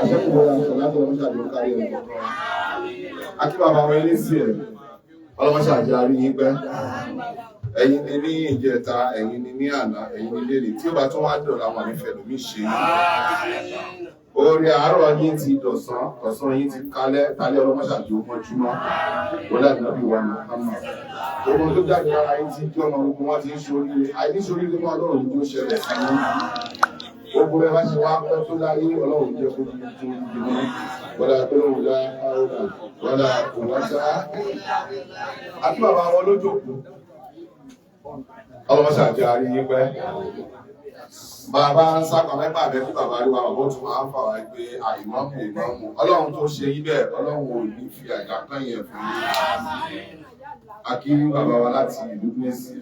àṣẹ́kùn wọn aṣọ láti ọlọ́mọṣẹ́ àjọ kárí ẹ̀kọ́ kan. Akí bàbá wọn Esie ọlọ́mọṣẹ́ àjọ àrí yín pẹ́. Ẹ̀yin ni ní ìjẹta, ẹ̀yin ni ní àná, ẹ̀yin ni lélè tí ó bá tún wá dọ̀la wọn nífẹ̀ẹ́ lómi ṣe. Orí àárọ̀ yín ti dọ̀sán, ọ̀sán yín ti kálẹ̀ ọlọ́mọṣẹ́ àjọ mọ́júmọ́. Wọ́n láti náà bí wà ní Muhammad. Ogun tó jáde lára yín ti jọ́ ọmọ ogun wọn ti ń ṣoríire. Àìní ṣoríire mọ́ ọlọ́run ní ó ṣẹlẹ̀ sí yín. Ogun rẹ̀ wá ṣe wá pẹ́ tó láyé ọlọ́run jẹ́ kó di tó di mọ́. Wọ́lá tó lóun lá áwòrán, wọ́lá kò wájá. Àti bàbá wọn ló jókòó. Ọlọ́mọṣẹ́ àjọ àrí yín pẹ́. Bàbá ń sápa mẹ́fà bẹ́ fún bàbá àríwá ọ̀bọ̀ tó máa ń fà wá pé àìmọ́mù. Ọlọ́run tó ṣe yí bẹ́ẹ̀, ọlọ́run ò ní fi àjà kan yẹn fún yín. Akí bàbá wa láti ìlú Esie.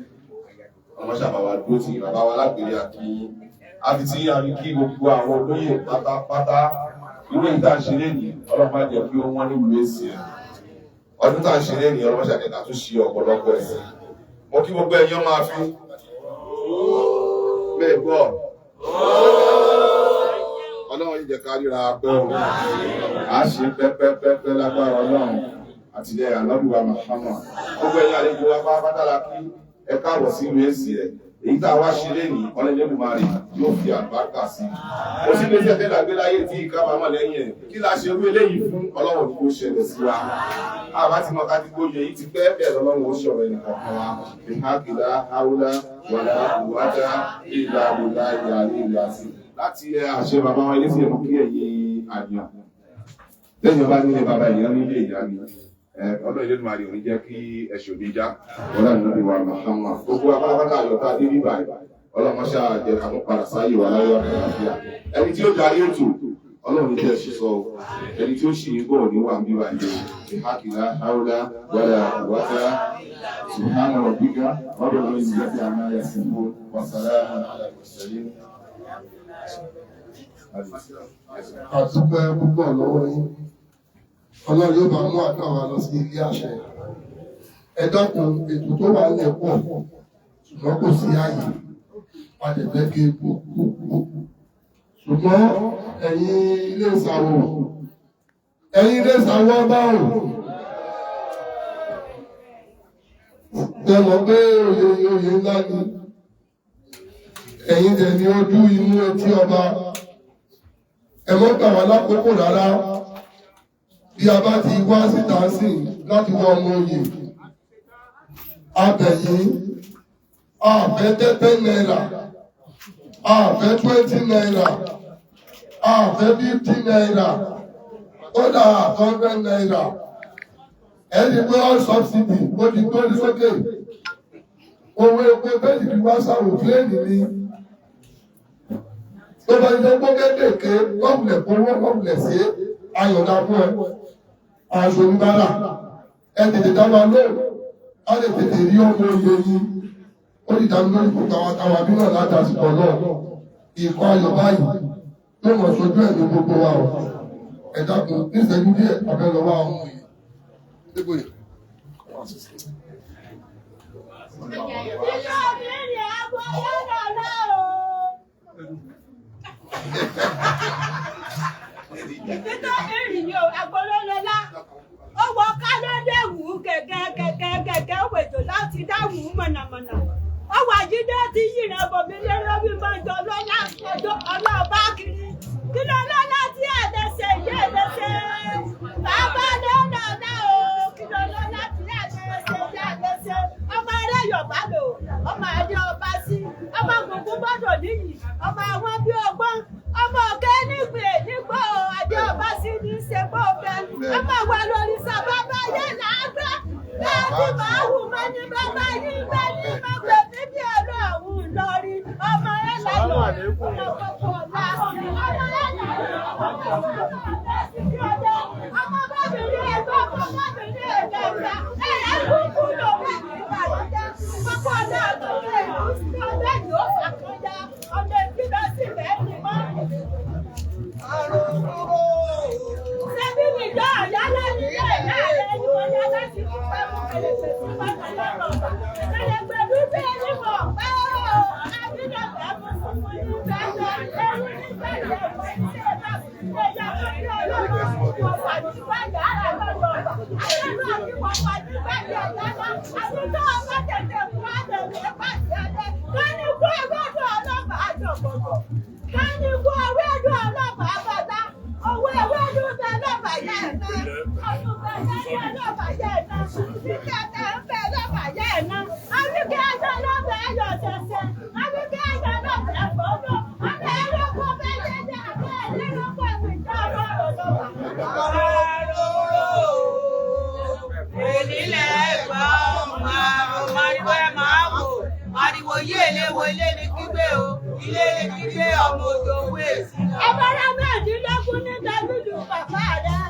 Ọlọ́mọṣẹ́ bàbá dúró ti bàbá wa lágbèrè àkí. Àfi tí a rí kí gbogbo àwọn olóyè pátápátá ìwé ìta ṣe lẹ́yìn ọlọ́pàá jẹ́ kí ó wọ́n ní ìlú Esie. Ọdún tá ṣe lẹ́yìn ọlọ́mọṣẹ́ àdẹ́ta tó ṣe ọ̀pọ̀lọpọ̀ ẹ̀sìn. Mo kí gbogbo ẹ̀yàn máa fi bẹ́ẹ̀ gbọ́. Ọlọ́run yìí jẹ́ ká ríra pẹ́ o. A ṣe pẹ́pẹ́pẹ́pẹ́ lágbára Ọlọ́run àti ilẹ̀ àlọ́bùwà Muhammad. Gbogbo ẹ̀yàn àlejò wa pátápátá la kí ẹ káàbọ̀ sí ìlú Esie. Èyí tá a wá ṣe lẹ́yìn Ọlọ́dẹ́lùmarè yóò fi àgbàkà sí. Ó sì lè ṣe tẹ́lá gbé láyé tí ìkábàámọ̀ lẹ́yìn ẹ̀. Kí la ṣe rú eléyìí fún Ọlọ́run ní kó ṣẹlẹ̀ sí wa. Àbá ti mọ kátígóyè yìí ti pẹ́ bẹ́ẹ̀ lọ́lọ́run ó ṣọ̀rọ̀ ẹnìkan kan wa. Ìhákìlá, Haúlá, Wàlá, Ìwájá, Ìlà, Ìlà, Ìlà, Ìlà sí. Láti àṣẹ bàbá wa Esie mú kí ẹ̀yin àyàn. Lẹ́yìn ọba nílé bàbá ìyá nílé ìyá ni. Ọlọ́dẹ́lùmarè ò ní jẹ́ kí ẹ̀ṣọ́ ní já. Ọlọ́dẹ́lùmarè Muhammad. Gbogbo apárápátá àyọ̀ká dé níbà ọlọ́mọṣẹ́ àjẹ àwọn padà sáyé wà láyọ̀ àlàáfíà. Ẹni tí ó darí ètò Ọlọ́run jẹ́ ṣiṣọ́ ẹni tí ó ṣì ń bọ̀ ní wà ń bíbà yìí. Ìhákìlá, Haúlá, Wàlá, Ìwájá, Subhana rabbika rabbil izzati amma yasifun wa salamun ala al-mursalin. Àdúpẹ́ púpọ̀ lọ́wọ́ yín. Ọlọ́run yóò bá mú àdúrà wa lọ sí ilé àṣẹ. Ẹ dákun ètò tó wà lẹ̀ pọ̀ ṣùgbọ́n kò sí ààyè. A lè fẹ́ kí epo ṣùgbọ́n ẹ̀yin ilé ìsàwọ̀ báwò. Tẹ́mọ̀ pé oyè ńlá ni. Ẹ̀yin tẹ̀ ní ojú inú etí ọba. Ẹ mọ́ gbà wá lákòókò rárá. Bí a bá ti wá síta sí láti wọ ọmọ oyè, abẹ̀yìn, àfẹ́ 10 naira, àfẹ́ 20 naira, àfẹ́ 50 naira, ó dà 100 naira. Ẹni pé all subsidy ó ti tó ní sókè. Owó epo bẹ́ẹ̀ni kí wá sáwò pléènì ni. Tó bá ti tó kéékèèké, gọ́ọ̀mùlẹ̀ kówó gọ́ọ̀mùlẹ̀ sí ayọ̀dá fún ẹ. Aṣọ ìbára ẹ tètè dá wa lóò, a lè tètè rí ọmọ oyè yìí. Ó lè dámi lórí kò tàwátàwà bí náà láti àsìkò náà. Ìkọ́ ayọ̀ báyìí tó mọ̀ sójú ẹ̀ ní gbogbo wa ọ̀. Ẹ dákun ní ìṣẹ́jú díẹ̀ abẹ́ lọ́wọ́ àwọn ọmọ yìí. Dégbò yìí. Títọ́ ìrìn yóò agbọ́lọ́lọ́lá. Ó wọ kálọ́dé wù ú kẹ̀kẹ́ wètò láti dáwù ú mọ̀nàmọ̀nà. Ó wà jídé tí yìnrìn bòmí lérò bí máa jọ lọ́lá ọlọ́ọ̀bá kiri. Kí ló lọ́lá tí ẹ̀dẹ́sẹ̀ yé ẹ̀dẹ́sẹ̀? Bàbá lọ́lá o, kí ló lọ́lá tí ẹ̀dẹ́sẹ̀ yé ẹ̀dẹ́sẹ̀? Ọmọ eré Yorùbá lò, ọmọ ẹni ọba sí, ọmọ gbogbo gbọ́dọ̀ níyì, ọmọ àwọn bí ọgbọ́n. Ọmọ òkè nígbò àdé ọba sí ní ṣe bó bẹ. Ọmọ wa lórí sábàbá yẹn làágbá. Láti máa wù mọ́ ní bàbá yìí gbé ní mọ̀gbẹ́ bíbí ẹ̀rọ ọ̀hún lórí. Ọmọ ẹ̀ láyọ̀ ọmọ kọ̀ọ̀kan ọ̀la. Ọmọ ẹ̀ láyọ̀ ọmọ bábìnrin ẹ̀gbọ́n ọmọ bábìnrin ẹ̀gbẹ́ta. Ẹ̀yà kúkú ló wà ní ìbàdàn. Kọ́kọ́ náà tó lè ọ̀dọ́ yóò fàkọjá. Ọmọ ìbílẹ̀ sì bẹ́ẹ̀ ni mọ́. Ṣébí mi jọ ọ̀yá lẹ́nu ilé ìyá rẹ̀ ni mo yá láti fi pẹ́ mú kẹlẹ̀pẹ̀ sí pátá lọ́rọ̀. Kẹlẹ̀pẹ̀ dúdú ẹni mọ̀ pé ó àbídọ̀fẹ́ mú fún mi ní bẹ́ẹ̀ lọ. Ẹrú ní bẹ́ẹ̀ lọ, mo ní ṣe é náà. wà ní ìgbàjà ara lọ́dọ̀ ọ̀gbà. Àtẹ̀lú àti wọ̀pọ̀ ní ìgbàjà ìdáná. Àti tó ọmọ tètè fún àbẹ̀wò pàṣẹ ẹ̀dẹ̀. Kání kú ewédú ọlọ́pàá àjọ̀gbọ̀gbọ̀. Kání kú ewédú ọlọ́pàá bàbá. Owó ewédú bẹ lọ́pàá yẹ ẹ̀ná. Ọdún bẹ lẹ́yìn ọlọ́pàá yẹ ẹ̀ná. Títẹ̀ tẹ̀ ń bẹ lọ́pàá yẹ ẹ̀ná. Àbíkẹ́ ẹjọ́ lọ́pàá ẹ̀yọ̀ tẹ̀sẹ̀. Àbíkẹ́ ẹjọ́ lọ́pàá ẹ̀gbọ́dọ̀. Ọ̀nà ẹ̀rọ kọ́ bẹ́ẹ̀ jẹ́jẹ́ àbẹ́ ẹ̀lẹ́rọ kọ́ ìgbìjà ọlọ́rọ̀ lọ́pàá. Ariwo yé eléwo ilé ní kígbé o, ilé ní kígbé ọmọ odò owó èsì. Ẹgbẹ́ra mẹ́ẹ̀ẹ́dínlógún ní Dábìlì bàbá rẹ̀.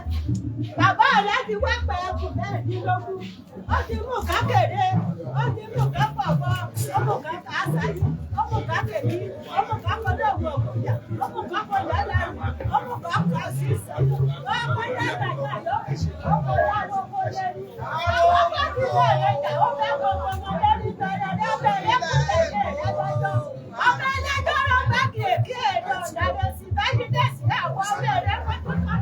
Bàbá rẹ̀ ti wá pẹ̀ ẹkùn mẹ́ẹ̀ẹ́dínlógún. Ó ti mú kákèrè, ó ti mú kápọ̀pọ̀, ó mú káka àṣàyí, ó mú kákèmí, ó mú kákọ́dọ̀wù ọ̀kùnjà, ó mú kákọ́dọ̀ ẹlẹ́rù, ó mú kákọ́ sí ìsọ̀yọ̀, ó mú yàrá ìyàyọ̀, ó mú yàrá owó lérí. Àwọn ọmọ ti lè rẹ̀ jà, ó fẹ́ gbogbo ọmọ lérí bẹ̀rẹ̀ lẹ́bẹ̀rẹ̀ kúrẹ̀ lẹ́jọ́. Ọmọ ẹlẹ́jọ́ rọ̀ bá kìkì èdè ọ̀dàdẹ sí báyìí dẹ̀sí àwọn ọmọ rẹ̀ pátápátá.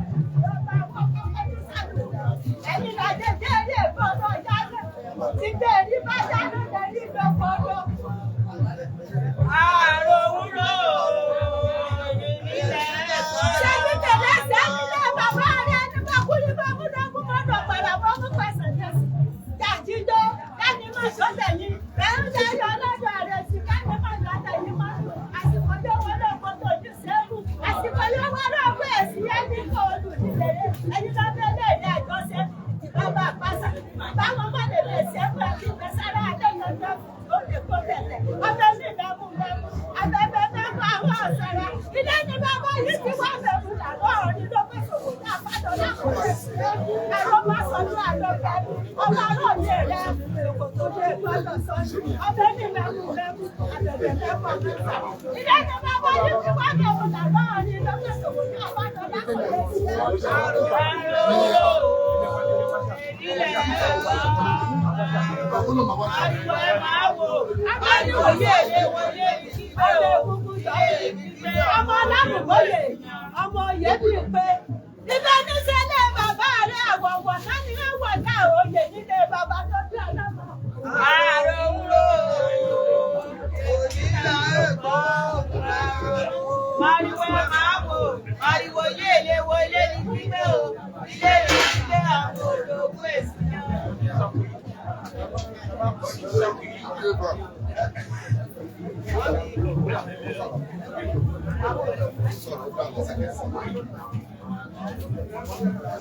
Ẹ̀yin làjẹ́ jẹ́ ilé ìfọ̀dọ̀ yálẹ̀. Ti gbé èrí bá yálẹ̀ lẹ́rí lọ́pọ̀lọ́. Ààrò wúrò nílẹ̀ ẹ̀kọ́. Ṣé ní tẹ̀lé sẹ́nílẹ̀ bàbá rẹ̀ ní bákúrí bá múdọ́kú mọ́dọ̀ padà bọ́ mú pẹ̀sẹ̀ tẹ̀sí. Jàjídó kẹ́ni má sọ́tẹ̀ yín. Bẹ́ẹ̀ ń jẹ́ ọlọ́dọ̀ rẹ̀ sí kẹ́ni má sọ́tẹ̀ yín mọ́. Àsìkò tó wọlé ọkọ̀ tó ju sẹ́kù. Àsìkò yóò wọlé ọkọ̀ èsì ẹni kò lù nílẹ̀ ẹni tó fẹ́ lé ilé àjọṣe. Bàbá àpáṣà, báwọn bá lè lè ṣẹ́kù ẹ̀kí ìgbésàrà àdéhùn ó lè kó bẹ̀rẹ̀. Ọbẹ̀ ní ìdààmú bẹ̀rù, abẹ́bẹ́ mẹ́fà àwọn ọ̀sẹ̀rẹ̀. Ilé ní bàbá yìí ti wá bẹ̀rù làwọn ọ̀rìn ló pé ṣòwò ní àpàdé lákòókò. Ẹ̀rọ máa sọ ní àlọ́kẹ́. Ọba náà ní ẹ̀rẹ́ èkó tó dé gbọ́dọ̀ sọ. Ọbẹ̀ ní ìdààmú bẹ̀rù, abẹ́bẹ́ mẹ́fà mẹ́fà. Ilé ní bàbá yìí ti wá bẹ̀rù làwọn ọ̀rìn ló pé ṣòwò ní àpàdé lákòókò. Ọmọ alámùgbòye, ọmọ òye bíi pé ibẹ̀ ní sẹ́lẹ̀ bàbá rẹ̀ àwọ̀wọ̀ sani ẹ̀wọ̀ ká òye nílé bàbá tó bí ọlọ́mọ. Ààrò wúrò nílẹ̀ ẹ̀kọ́. Ariwo ẹ̀ máa wò, ariwo yé eléwo ilé ní kígbé o, ilé ní kígbé ọmọ odò owó èsì.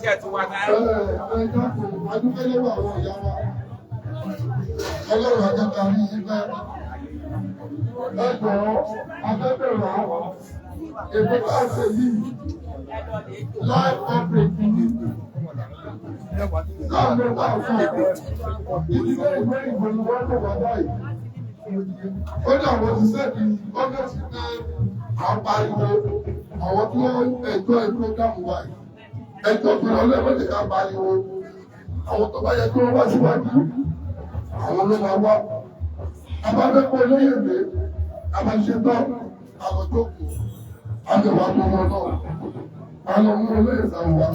Ṣé ti wá náà? Adúgbò lọ́wọ́ àwọn ìyá wa. Ọlọ́run àjọta ní ẹgbẹ́. Ẹgbẹ́ afẹ́bẹ̀rẹ̀ àwọn. Èdè bá ṣe yìí. Live operate. Láàrin bá fún ìdílé ìwé ìgbòho wọn ló wà báyìí. Ó ní àwọn òṣìṣẹ́ di ọ́fíìsì pé àpariwo àwọn tí wọ́n ẹjọ́ ìprógámù wa yìí. Ẹjọ́ tó lọ lẹ́wọ́n ti ká pariwo. Àwọn tó bá yẹ kí wọ́n wá síwájú, àwọn ló máa wá. Abáfẹ́kọ̀ọ́ olóyè mi, àbáṣetán, àlọ́jókòó, àjọwà tó wọn náà. Àlọ́ mú olóyè sáwọn wa.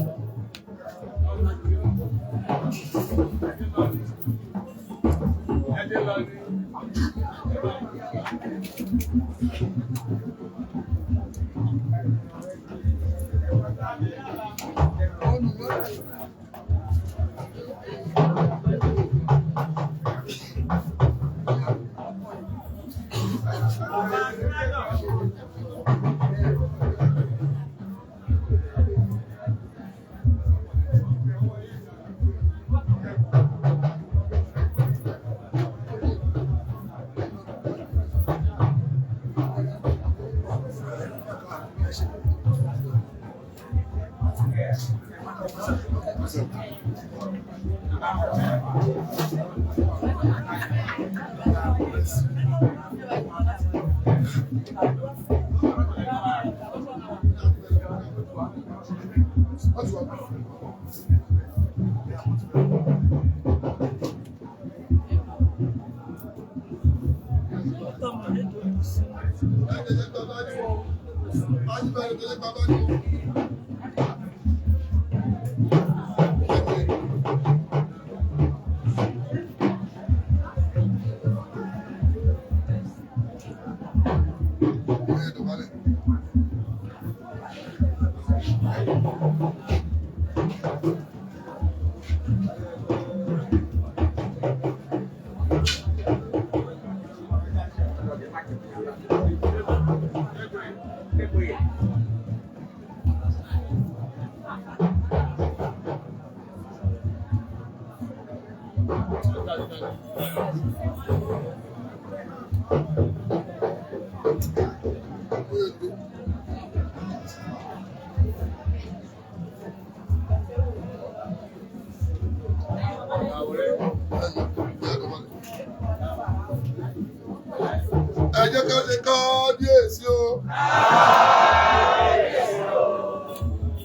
Ẹ jẹ́ ká ṣe kábíyèsí o.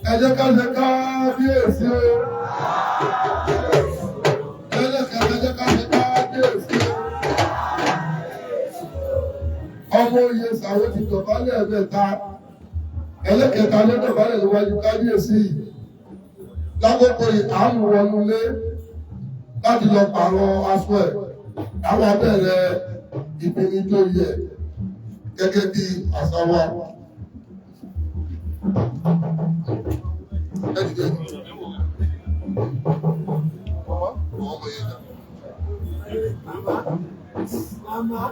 Ẹ jẹ́ ká ṣe kábíyèsí o. Ẹlẹ́kẹ̀ẹ́ ẹ jẹ́ ká ṣe kábíyèsí o. Ọmọ oyè Ṣàwó ti dọ̀bálẹ̀ ẹ̀mẹ́ta. Ẹlẹ́kẹ̀ẹ́ta ló dọ̀bálẹ̀ níwájú kábíyèsí yìí. Lákòókò ìhàmù wọnú ilé láti lọ pààrọ̀ aṣọ ẹ̀. Àwọn abẹ́rẹ́ ìpinnu tó yẹ gẹ́gẹ́ bí àṣà wa. Mama.